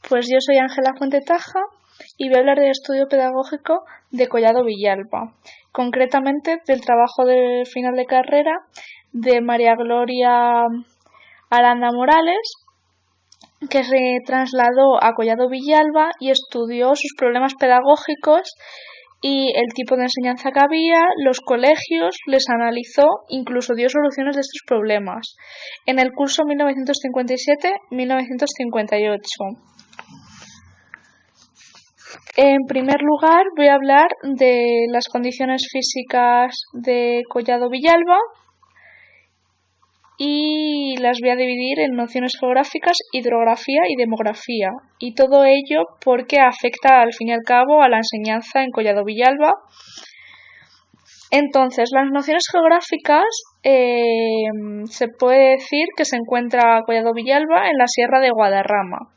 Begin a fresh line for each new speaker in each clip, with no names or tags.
Pues yo soy Ángela Fuentetaja y voy a hablar del estudio pedagógico de Collado Villalba, concretamente del trabajo de final de carrera de María Gloria Aranda Morales, que se trasladó a Collado Villalba y estudió sus problemas pedagógicos y el tipo de enseñanza que había, los colegios, les analizó, incluso dio soluciones de estos problemas, en el curso 1957-1958. En primer lugar, voy a hablar de las condiciones físicas de Collado Villalba y las voy a dividir en nociones geográficas, hidrografía y demografía. Y todo ello porque afecta al fin y al cabo a la enseñanza en Collado Villalba. Entonces, las nociones geográficas se puede decir que se encuentra Collado Villalba en la Sierra de Guadarrama.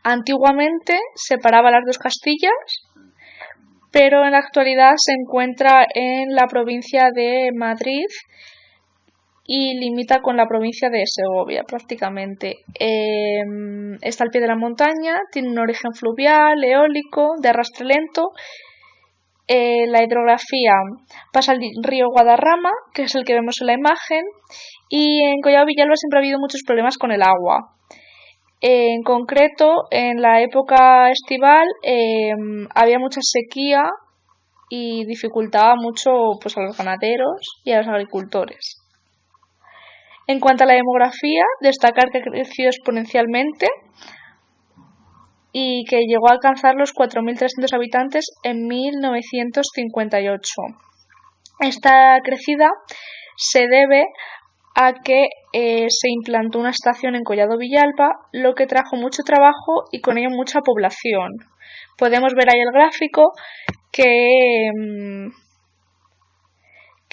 Antiguamente separaba las dos Castillas, pero en la actualidad se encuentra en la provincia de Madrid y limita con la provincia de Segovia prácticamente. Está al pie de la montaña, tiene un origen fluvial, eólico, de arrastre lento. La hidrografía pasa al río Guadarrama, que es el que vemos en la imagen, y en Collado Villalba siempre ha habido muchos problemas con el agua. En concreto, en la época estival había mucha sequía y dificultaba mucho pues, a los ganaderos y a los agricultores. En cuanto a la demografía, destacar que ha crecido exponencialmente y que llegó a alcanzar los 4.300 habitantes en 1958. Esta crecida se debe a que se implantó una estación en Collado Villalba, lo que trajo mucho trabajo y con ello mucha población. Podemos ver ahí el gráfico que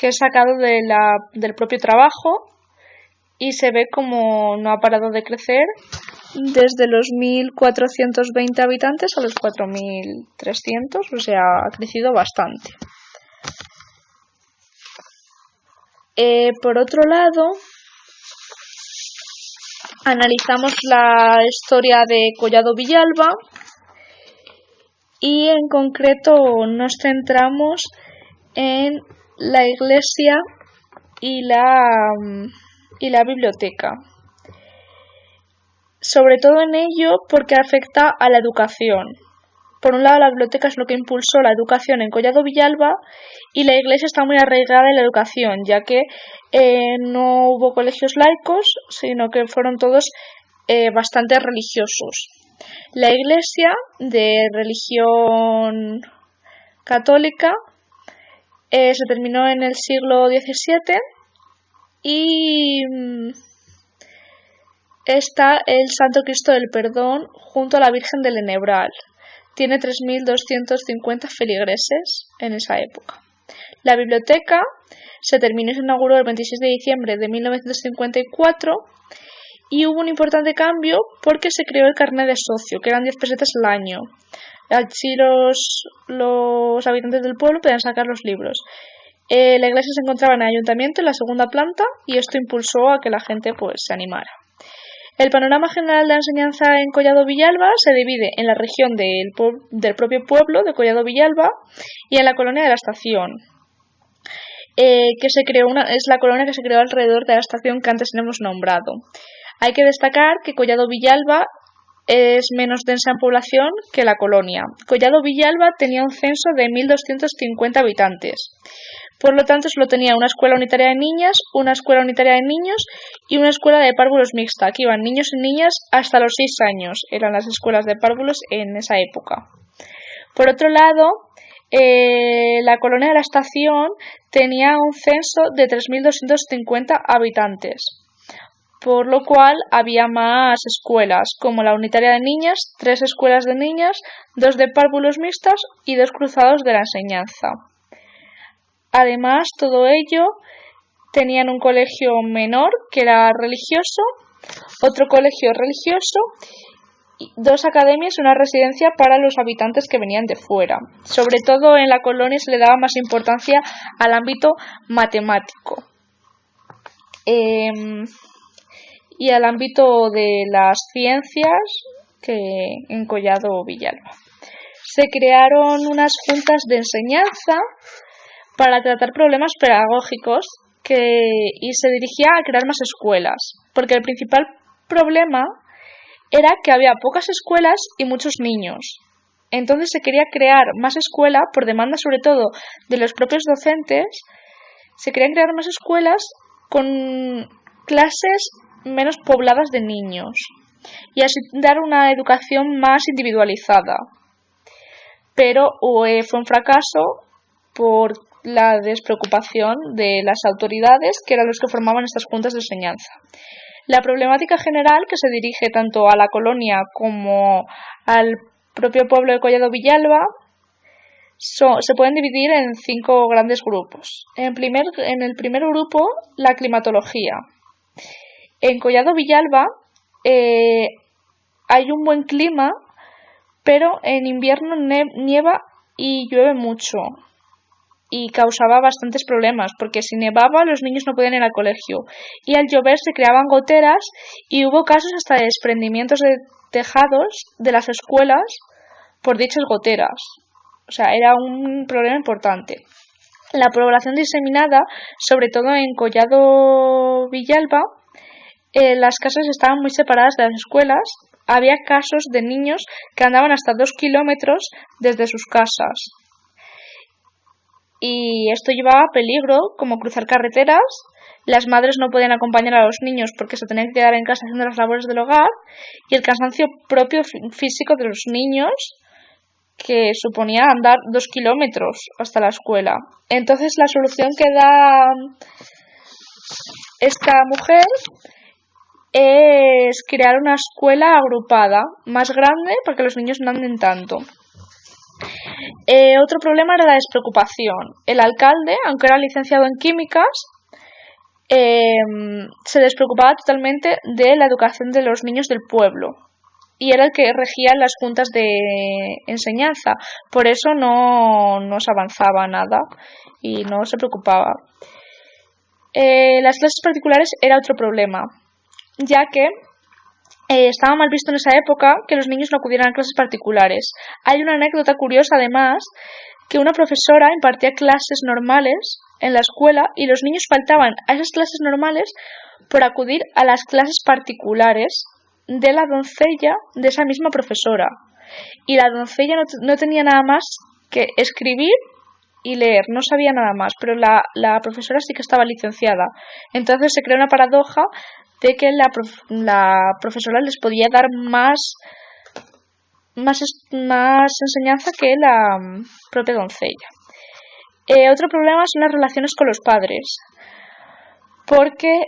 he sacado del propio trabajo y se ve como no ha parado de crecer desde los 1.420 habitantes a los 4.300, o sea, ha crecido bastante. Por otro lado, analizamos la historia de Collado Villalba y en concreto nos centramos en la iglesia y la biblioteca. Sobre todo en ello porque afecta a la educación. Por un lado, la biblioteca es lo que impulsó la educación en Collado Villalba y la iglesia está muy arraigada en la educación, ya que no hubo colegios laicos, sino que fueron todos bastante religiosos. La iglesia, de religión católica, se terminó en el siglo XVII y está el Santo Cristo del Perdón junto a la Virgen del Enebral. Tiene 3.250 feligreses en esa época. La biblioteca se terminó y se inauguró el 26 de diciembre de 1954 y hubo un importante cambio porque se creó el carnet de socio, que eran 10 pesetas al año. Así los habitantes del pueblo podían sacar los libros. La iglesia se encontraba en el ayuntamiento, en la segunda planta, y esto impulsó a que la gente se animara. El panorama general de la enseñanza en Collado Villalba se divide en la región del propio pueblo de Collado Villalba y en la colonia de la estación, es la colonia que se creó alrededor de la estación que antes hemos nombrado. Hay que destacar que Collado Villalba es menos densa en población que la colonia. Collado Villalba tenía un censo de 1.250 habitantes. Por lo tanto, solo tenía una escuela unitaria de niñas, una escuela unitaria de niños y una escuela de párvulos mixta. Aquí iban niños y niñas hasta los 6 años. Eran las escuelas de párvulos en esa época. Por otro lado, la colonia de la estación tenía un censo de 3.250 habitantes, por lo cual había más escuelas, como la unitaria de niñas, 3 escuelas de niñas, 2 de párvulos mixtas y 2 cruzados de la enseñanza. Además, todo ello tenían un colegio menor que era religioso, otro colegio religioso, 2 academias y una residencia para los habitantes que venían de fuera. Sobre todo en la colonia se le daba más importancia al ámbito matemático y al ámbito de las ciencias que en Collado Villalba. Se crearon unas juntas de enseñanza para tratar problemas pedagógicos y se dirigía a crear más escuelas, porque el principal problema era que había pocas escuelas y muchos niños. Entonces se quería crear más escuela por demanda sobre todo de los propios docentes. Se querían crear más escuelas con clases menos pobladas de niños y así dar una educación más individualizada. Pero fue un fracaso por la despreocupación de las autoridades, que eran los que formaban estas juntas de enseñanza. La problemática general, que se dirige tanto a la colonia como al propio pueblo de Collado Villalba, se pueden dividir en 5 grandes grupos. En el primer grupo, la climatología. En Collado Villalba hay un buen clima, pero en invierno nieva y llueve mucho y causaba bastantes problemas, porque si nevaba los niños no podían ir al colegio y al llover se creaban goteras y hubo casos hasta de desprendimientos de tejados de las escuelas por dichas goteras. O sea, era un problema importante. La población diseminada, sobre todo en Collado Villalba, las casas estaban muy separadas de las escuelas. Había casos de niños que andaban hasta 2 kilómetros desde sus casas. Y esto llevaba a peligro, como cruzar carreteras. Las madres no podían acompañar a los niños porque se tenían que quedar en casa haciendo las labores del hogar. Y el cansancio propio físico de los niños, que suponía andar 2 kilómetros hasta la escuela. Entonces la solución que da esta mujer es crear una escuela agrupada, más grande, para que los niños no anden tanto. Otro problema era la despreocupación. El alcalde, aunque era licenciado en químicas, se despreocupaba totalmente de la educación de los niños del pueblo y era el que regía las juntas de enseñanza. Por eso no se avanzaba nada y no se preocupaba. Las clases particulares era otro problema, ya que estaba mal visto en esa época que los niños no acudieran a clases particulares. Hay una anécdota curiosa, además, que una profesora impartía clases normales en la escuela y los niños faltaban a esas clases normales por acudir a las clases particulares de la doncella de esa misma profesora. Y la doncella no tenía nada más que escribir y leer, no sabía nada más, pero la profesora sí que estaba licenciada. Entonces se creó una paradoja de que la profesora les podía dar más enseñanza que la propia doncella. Otro problema son las relaciones con los padres, porque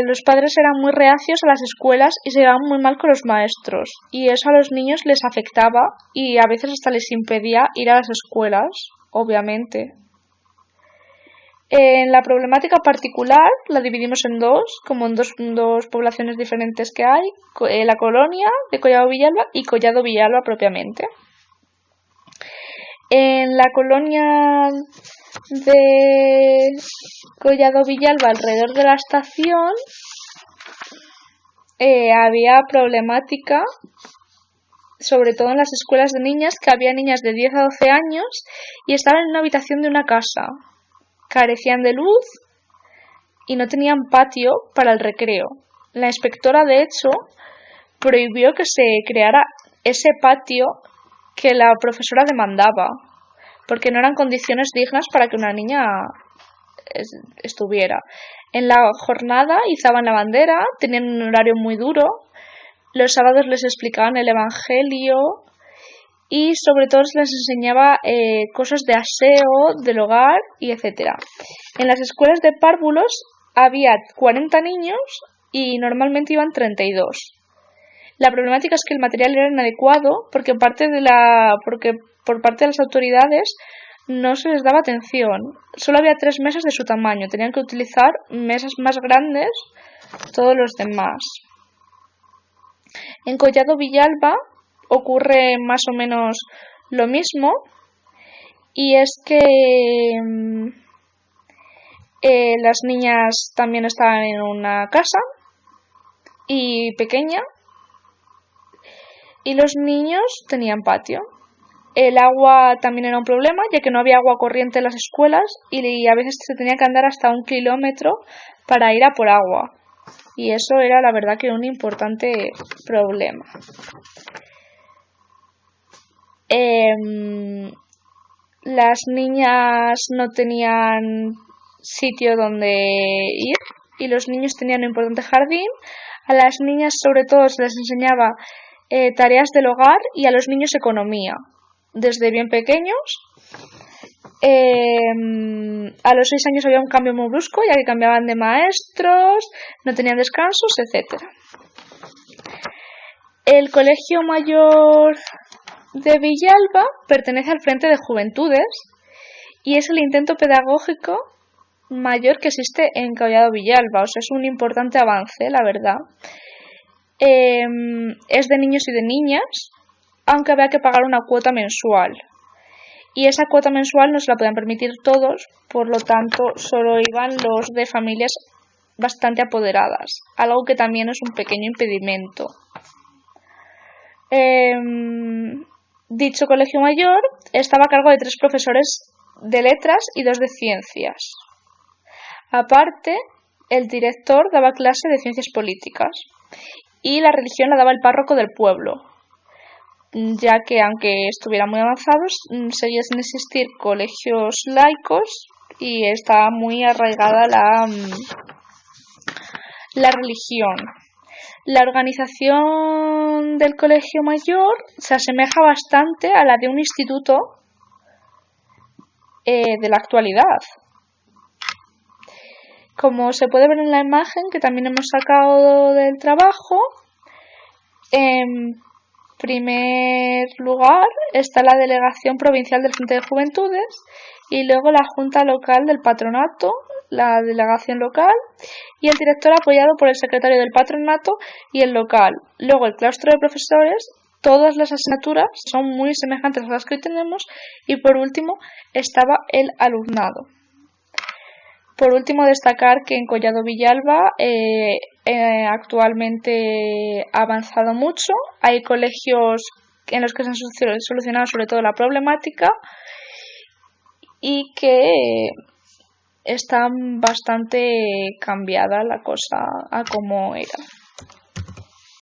los padres eran muy reacios a las escuelas y se llevaban muy mal con los maestros, y eso a los niños les afectaba y a veces hasta les impedía ir a las escuelas, obviamente. La problemática particular la dividimos en dos, como en dos poblaciones diferentes que hay, la colonia de Collado Villalba y Collado Villalba propiamente. En la colonia de Collado Villalba, alrededor de la estación, había problemática, sobre todo en las escuelas de niñas, que había niñas de 10 a 12 años y estaban en una habitación de una casa. Carecían de luz y no tenían patio para el recreo. La inspectora, de hecho, prohibió que se creara ese patio que la profesora demandaba, porque no eran condiciones dignas para que una niña estuviera. En la jornada izaban la bandera, tenían un horario muy duro, los sábados les explicaban el Evangelio y sobre todo les enseñaba cosas de aseo, del hogar y etc. En las escuelas de párvulos había 40 niños y normalmente iban 32. La problemática es que el material era inadecuado porque por parte de las autoridades no se les daba atención. Solo había 3 mesas de su tamaño, tenían que utilizar mesas más grandes todos los demás. En Collado Villalba ocurre más o menos lo mismo, y es que las niñas también estaban en una casa y pequeña, y los niños tenían patio. El agua también era un problema, ya que no había agua corriente en las escuelas y a veces se tenía que andar hasta 1 kilómetro para ir a por agua. Y eso era, la verdad, que un importante problema. Las niñas no tenían sitio donde ir y los niños tenían un importante jardín. A las niñas, sobre todo, se les enseñaba tareas del hogar y a los niños economía, desde bien pequeños. A los 6 años había un cambio muy brusco, ya que cambiaban de maestros, no tenían descansos, etc. El Colegio Mayor de Villalba pertenece al Frente de Juventudes y es el intento pedagógico mayor que existe en Collado Villalba, o sea, es un importante avance, la verdad. Es de niños y de niñas, aunque había que pagar una cuota mensual. Y esa cuota mensual no se la podían permitir todos, por lo tanto solo iban los de familias bastante apoderadas, algo que también es un pequeño impedimento. Dicho colegio mayor estaba a cargo de 3 profesores de letras y 2 de ciencias. Aparte, el director daba clase de ciencias políticas y la religión la daba el párroco del pueblo, ya que aunque estuvieran muy avanzados, seguía sin existir colegios laicos y estaba muy arraigada la religión. La organización del colegio mayor se asemeja bastante a la de un instituto de la actualidad. Como se puede ver en la imagen que también hemos sacado del trabajo, en primer lugar está la Delegación Provincial del Frente de Juventudes y luego la Junta Local del Patronato, la delegación local y el director apoyado por el secretario del patronato y el local. Luego el claustro de profesores, todas las asignaturas son muy semejantes a las que hoy tenemos y por último estaba el alumnado. Por último, destacar que en Collado Villalba actualmente ha avanzado mucho. Hay colegios en los que se han solucionado sobre todo la problemática y que está bastante cambiada la cosa a como era.